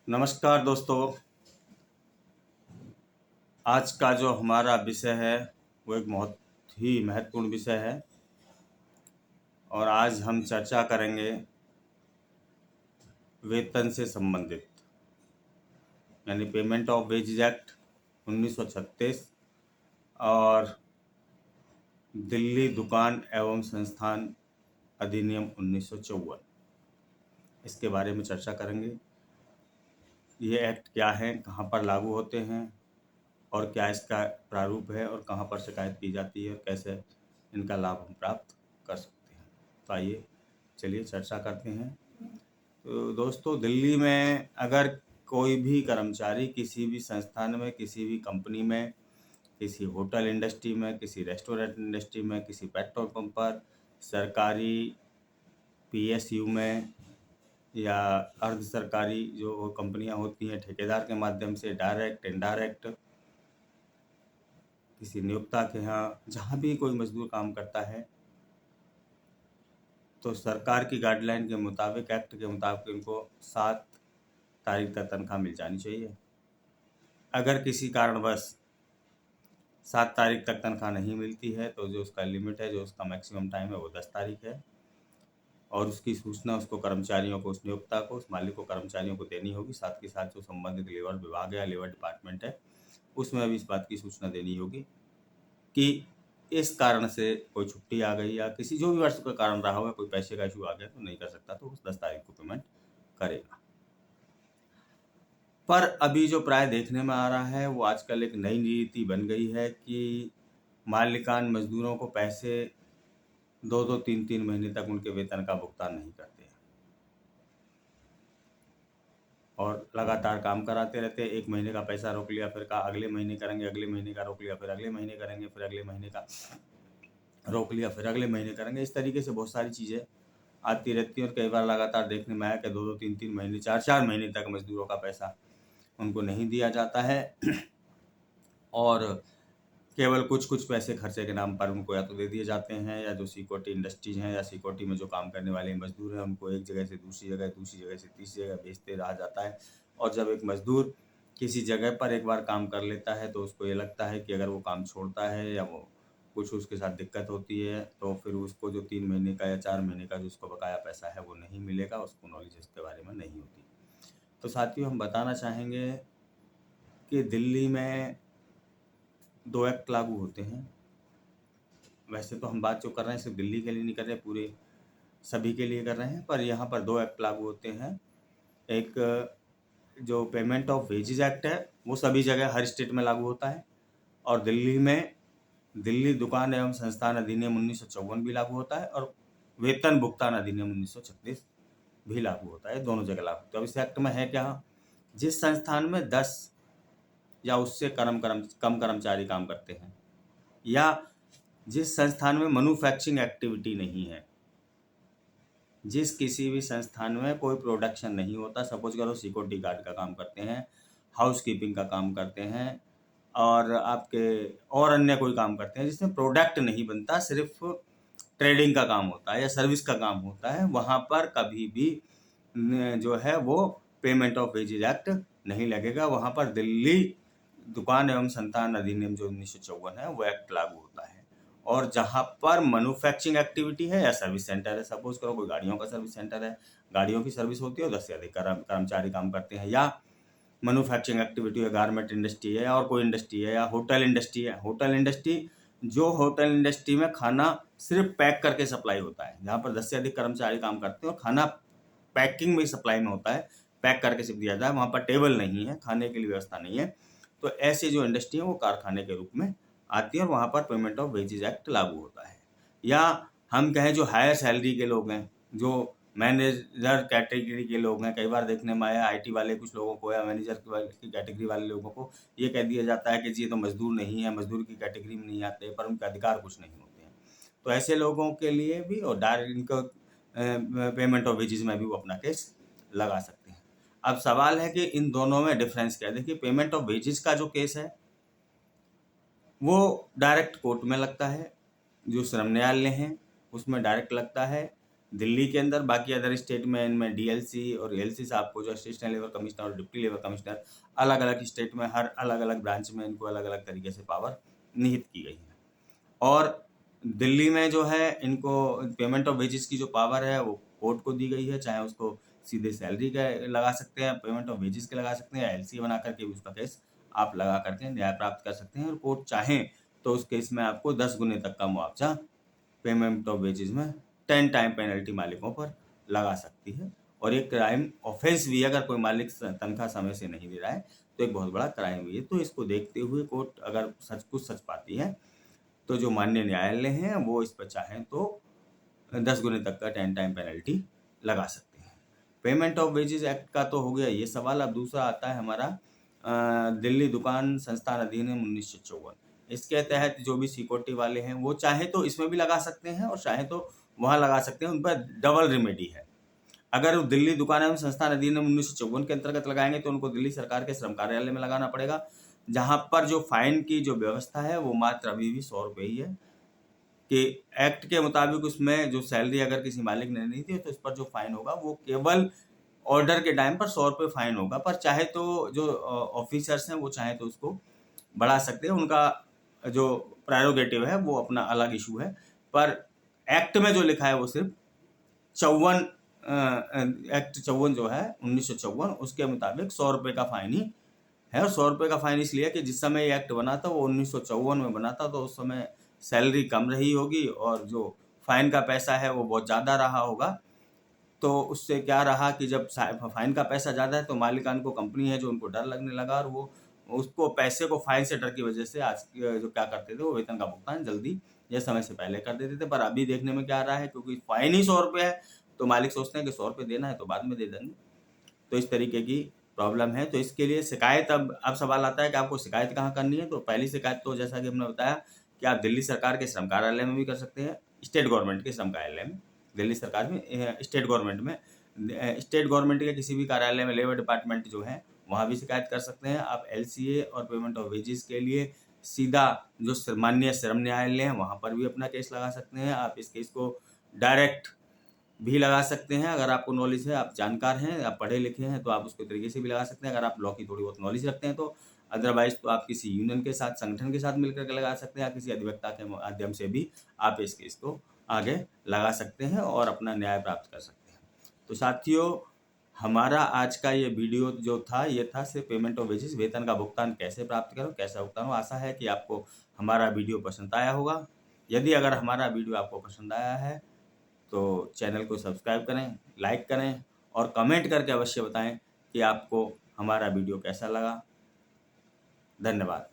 नमस्कार दोस्तों। आज का जो हमारा विषय है वो एक बहुत ही महत्वपूर्ण विषय है और आज हम चर्चा करेंगे वेतन से संबंधित यानी पेमेंट ऑफ वेजेज एक्ट 1936 और दिल्ली दुकान एवं संस्थान अधिनियम 1954। इसके बारे में चर्चा करेंगे। ये एक्ट क्या है, कहाँ पर लागू होते हैं और क्या इसका प्रारूप है और कहाँ पर शिकायत की जाती है और कैसे इनका लाभ हम प्राप्त कर सकते हैं। तो आइए चलिए चर्चा करते हैं। तो दोस्तों, दिल्ली में अगर कोई भी कर्मचारी किसी भी संस्थान में, किसी भी कंपनी में, किसी होटल इंडस्ट्री में, किसी रेस्टोरेंट इंडस्ट्री में, किसी पेट्रोल पंप पर, सरकारी पीएसयू में या अर्ध सरकारी जो कंपनियां होती हैं ठेकेदार के माध्यम से, डायरेक्ट इनडायरेक्ट, किसी नियोक्ता के यहाँ, जहाँ भी कोई मजदूर काम करता है तो सरकार की गाइडलाइन के मुताबिक, एक्ट के मुताबिक उनको 7 तारीख तक तनख्वाह मिल जानी चाहिए। अगर किसी कारणवश 7 तारीख तक तनख्वाह नहीं मिलती है तो जो उसका लिमिट है, जो उसका मैक्सिमम टाइम है, वो 10 तारीख है और उसकी सूचना उसको कर्मचारियों को, उस नियोक्ता को, उस मालिक को, कर्मचारियों को देनी होगी। साथ के साथ जो संबंधित लेबर विभाग है, लेबर डिपार्टमेंट है, उसमें भी इस बात की सूचना देनी होगी कि इस कारण से कोई छुट्टी आ गई या किसी जो भी वर्ष का कारण रहा होगा, कोई पैसे का इशू आ गया तो नहीं कर सकता, तो उस 10 तारीख को पेमेंट करेगा। पर अभी जो प्राय देखने में आ रहा है वो आजकल एक नई नीति बन गई है कि मालिकान मजदूरों को पैसे 2-2, 3-3 महीने तक उनके वेतन का भुगतान नहीं करते हैं और लगातार काम कराते रहते हैं। 1 महीने का पैसा रोक लिया, फिर कहा अगले महीने करेंगे, अगले महीने का रोक लिया, फिर अगले महीने करेंगे, फिर अगले महीने का रोक लिया, फिर अगले महीने करेंगे। इस तरीके से बहुत सारी चीज़ें आती रहती हैं और कई बार लगातार देखने में आया कि 2-2, 3-3 महीने, 4-4 महीने तक मजदूरों का पैसा उनको नहीं दिया जाता है और केवल कुछ पैसे खर्चे के नाम पर उनको या तो दे दिए जाते हैं, या जो सिक्योरिटी इंडस्ट्रीज हैं या सिक्योरिटी में जो काम करने वाले मजदूर हैं उनको एक जगह से दूसरी जगह, दूसरी जगह से तीसरी जगह भेजते रहा जाता है। और जब एक मजदूर किसी जगह पर एक बार काम कर लेता है तो उसको ये लगता है कि अगर वो काम छोड़ता है या वो कुछ उसके साथ दिक्कत होती है तो फिर उसको जो 3 महीने का या 4 महीने का जो उसको बकाया पैसा है वो नहीं मिलेगा, उसको नॉलेज इसके बारे में नहीं होती। तो साथियों, हम बताना चाहेंगे कि दिल्ली में 2 एक्ट लागू होते हैं। वैसे तो हम बात जो कर रहे हैं सिर्फ दिल्ली के लिए नहीं कर रहे, पूरे सभी के लिए कर रहे हैं, पर यहाँ पर 2 एक्ट लागू होते हैं। एक जो पेमेंट ऑफ वेजेज एक्ट है वो सभी जगह हर स्टेट में लागू होता है और दिल्ली में दिल्ली दुकान एवं संस्थान अधिनियम 1954 भी लागू होता है और वेतन भुगतान अधिनियम 1936 भी लागू होता है। दोनों जगह लागू होता है। अब इस एक्ट में है क्या, जिस संस्थान में 10 या उससे कम कर्मचारी काम करते हैं या जिस संस्थान में मैन्युफैक्चरिंग एक्टिविटी नहीं है, जिस किसी भी संस्थान में कोई प्रोडक्शन नहीं होता, सपोज करो सिक्योरिटी गार्ड का काम करते हैं, हाउस कीपिंग का काम करते हैं और आपके और अन्य कोई काम करते हैं जिसमें प्रोडक्ट नहीं बनता, सिर्फ ट्रेडिंग का काम होता है या सर्विस का काम होता है, वहाँ पर कभी भी जो है वो पेमेंट ऑफ वेजेज एक्ट नहीं लगेगा। वहाँ पर दिल्ली दुकान एवं संस्थान अधिनियम जो 1954 है वो एक्ट लागू होता है। और जहाँ पर मैन्युफैक्चरिंग एक्टिविटी है या सर्विस सेंटर है, सपोज करो कोई गाड़ियों का सर्विस सेंटर है, गाड़ियों की सर्विस होती है और 10 से अधिक कर्मचारी काम करते हैं, या मैन्युफैक्चरिंग एक्टिविटी है, गारमेंट इंडस्ट्री है और कोई इंडस्ट्री है, या होटल इंडस्ट्री है। होटल इंडस्ट्री, जो होटल इंडस्ट्री में खाना सिर्फ पैक करके सप्लाई होता है, जहाँ पर 10 से अधिक कर्मचारी काम करते हैं और खाना पैकिंग में सप्लाई में होता है, पैक करके सिर्फ दिया जाता है, वहाँ पर टेबल नहीं है, खाने के लिए व्यवस्था नहीं है, तो ऐसी जो इंडस्ट्री है वो कारखाने के रूप में आती है और वहाँ पर पेमेंट ऑफ वेजेज एक्ट लागू होता है। या हम कहें जो हायर सैलरी के लोग हैं, जो मैनेजर कैटेगरी के लोग हैं, कई बार देखने में आया आईटी वाले कुछ लोगों को या मैनेजर की कैटेगरी वाले लोगों को ये कह दिया जाता है कि जी ये तो मजदूर नहीं है, मजदूर की कैटेगरी में नहीं आते, पर उनके अधिकार कुछ नहीं होते हैं। तो ऐसे लोगों के लिए भी और डायरेक्ट इनको पेमेंट ऑफ वेजेज में भी वो अपना केस लगा सकते हैं। अब सवाल है कि इन दोनों में डिफरेंस क्या है। देखिए, पेमेंट ऑफ वेजेज का जो केस है वो डायरेक्ट कोर्ट में लगता है, जो श्रम न्यायालय हैं उसमें डायरेक्ट लगता है। दिल्ली के अंदर, बाकी अदर स्टेट में इनमें डीएलसी और एलसी से आपको जो असिस्टेंट लेवल कमिश्नर और डिप्टी लेवल कमिश्नर अलग अलग स्टेट में हर अलग अलग ब्रांच में इनको अलग अलग तरीके से पावर निहित की गई है। और दिल्ली में जो है इनको पेमेंट ऑफ वेजेस की जो पावर है वो कोर्ट को दी गई है, चाहे उसको सीधे सैलरी का लगा सकते हैं, पेमेंट ऑफ वेजेस के लगा सकते हैं, एलसी बना करके भी उसका केस आप लगा करके न्याय प्राप्त कर सकते हैं। और कोर्ट चाहें तो उस केस में आपको 10 गुने तक का मुआवजा पेमेंट ऑफ वेजेस में 10 टाइम पेनल्टी मालिकों पर लगा सकती है। और एक क्राइम ऑफेंस भी है, अगर कोई मालिक तनख्वाह समय से नहीं दे रहा है तो एक बहुत बड़ा क्राइम भी है। तो इसको देखते हुए कोर्ट अगर सच पाती है तो जो माननीय न्यायालय हैं वो इस पर चाहें तो 10 गुने तक का 10 टाइम पेनल्टी लगा सकते हैं। पेमेंट ऑफ वेजेस एक्ट का तो हो गया ये सवाल। अब दूसरा आता है हमारा दिल्ली दुकान संस्थान अधिनियम 1954। इसके तहत जो भी सिक्योरिटी वाले हैं वो चाहे तो इसमें भी लगा सकते हैं और चाहे तो वहाँ लगा सकते हैं। उन पर डबल रेमेडी है। अगर वो दिल्ली दुकान एवं संस्थान अधिनियम 1954 के अंतर्गत लगाएंगे तो उनको दिल्ली सरकार के श्रम कार्यालय में लगाना पड़ेगा, जहाँ पर जो फाइन की जो व्यवस्था है वो मात्र अभी भी 100 रुपये ही है। कि एक्ट के मुताबिक उसमें जो सैलरी अगर किसी मालिक ने नहीं दी तो उस पर जो फाइन होगा वो केवल ऑर्डर के टाइम पर 100 रुपये फाइन होगा। पर चाहे तो जो ऑफिसर्स हैं वो चाहे तो उसको बढ़ा सकते हैं, उनका जो प्रेरोगेटिव है वो अपना अलग इशू है। पर एक्ट में जो लिखा है वो सिर्फ 54 एक्ट 54 जो है 1954 उसके मुताबिक 100 रुपये का फाइन ही है। और 100 रुपये का फाइन इसलिए कि जिस समय ये एक्ट बना था वो 1954 में बना था, तो उस समय सैलरी कम रही होगी और जो फाइन का पैसा है वो बहुत ज़्यादा रहा होगा। तो उससे क्या रहा कि जब फाइन का पैसा ज़्यादा है तो मालिकान को कंपनी है जो उनको डर लगने लगा और वो उसको पैसे को फाइन से डर की वजह से आज जो क्या करते थे वो वेतन का भुगतान जल्दी या समय से पहले कर देते थे। पर अभी देखने में क्या आ रहा है, क्योंकि फाइन ही 100 रुपये है तो मालिक सोचते हैं कि 100 रुपये देना है तो बाद में दे देंगे। तो इस तरीके की प्रॉब्लम है। तो इसके लिए शिकायत, अब सवाल आता है कि आपको शिकायत कहाँ करनी है। तो पहली शिकायत तो जैसा कि हमने बताया कि आप दिल्ली सरकार के श्रम कार्यालय में भी कर सकते हैं, स्टेट गवर्नमेंट के श्रम कार्यालय में, दिल्ली सरकार में स्टेट गवर्नमेंट में, स्टेट गवर्नमेंट के किसी भी कार्यालय में लेबर डिपार्टमेंट जो है वहाँ भी शिकायत कर सकते हैं। आप एलसीए और पेमेंट ऑफ वेजेस के लिए सीधा जो माननीय श्रम न्यायालय है वहाँ पर भी अपना केस लगा सकते हैं। आप इस केस को डायरेक्ट भी लगा सकते हैं, अगर आपको नॉलेज है, आप जानकार हैं, आप पढ़े लिखे हैं तो आप उसके तरीके से भी लगा सकते हैं। अगर आप लॉ की थोड़ी बहुत नॉलेज रखते हैं तो अदरवाइज तो आप किसी यूनियन के साथ, संगठन के साथ मिलकर के लगा सकते हैं या किसी अधिवक्ता के माध्यम से भी आप इस केस को आगे लगा सकते हैं और अपना न्याय प्राप्त कर सकते हैं। तो साथियों, हमारा आज का ये वीडियो जो था ये था सिर्फ पेमेंट ऑफ वेजेस, वेतन का भुगतान कैसे प्राप्त करो, कैसा भुगतान हो। आशा है कि आपको हमारा वीडियो पसंद आया होगा। यदि अगर हमारा वीडियो आपको पसंद आया है तो चैनल को सब्सक्राइब करें, लाइक करें और कमेंट करके अवश्य बताएं कि आपको हमारा वीडियो कैसा लगा। धन्यवाद।